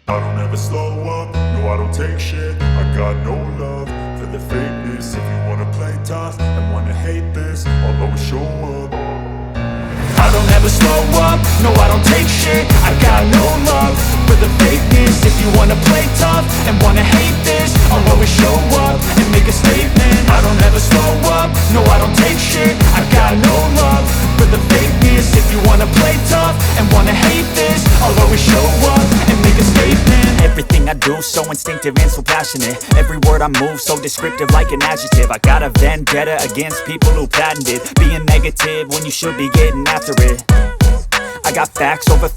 I don't ever slow up, no I don't take shit. I got no love for the fakeness. If you wanna play tough and wanna hate this, I'll always show up. I don't ever slow up, no I don't take shit. I got no love for the fakeness. If you wanna play tough and wanna hate this, I'll always show up and make a statement. I don't ever slow up, no I don't take shit. I got no love for the fakeness. If you wanna play tough and wanna hate this, I'll always show up and make a statement. Everything I do so instinctive and so passionate. Every word I move so descriptive like an adjective. I got a vendetta against people who patented being negative when you should be getting after it. I got facts over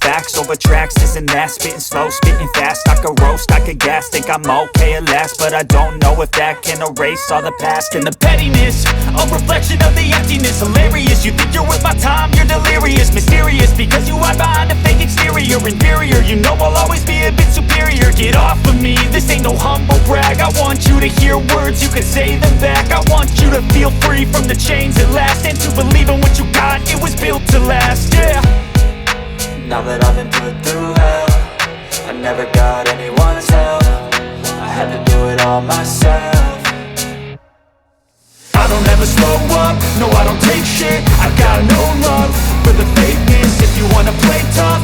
tracks, this and that. Spitting slow, spitting fast. I could roast, I could gas. Think I'm okay at last, but I don't know if that can erase all the past. And the pettiness, a reflection of the emptiness. Hilarious, you think you're worth my time, you're delirious. Mysterious, because you hide behind a fake exterior. Inferior, you know I'll always be a bit superior. Get off of me, this ain't no humble brag. I want you to hear words, you can say them back. I want you to feel free from the chains at last, and to believe in what you got, it was built to last, yeah. Now that I've been put through hell, I never got anyone's help. I had to do it all myself. I don't ever slow up, no I don't take shit. I got no love for the fakeness. If you wanna play tough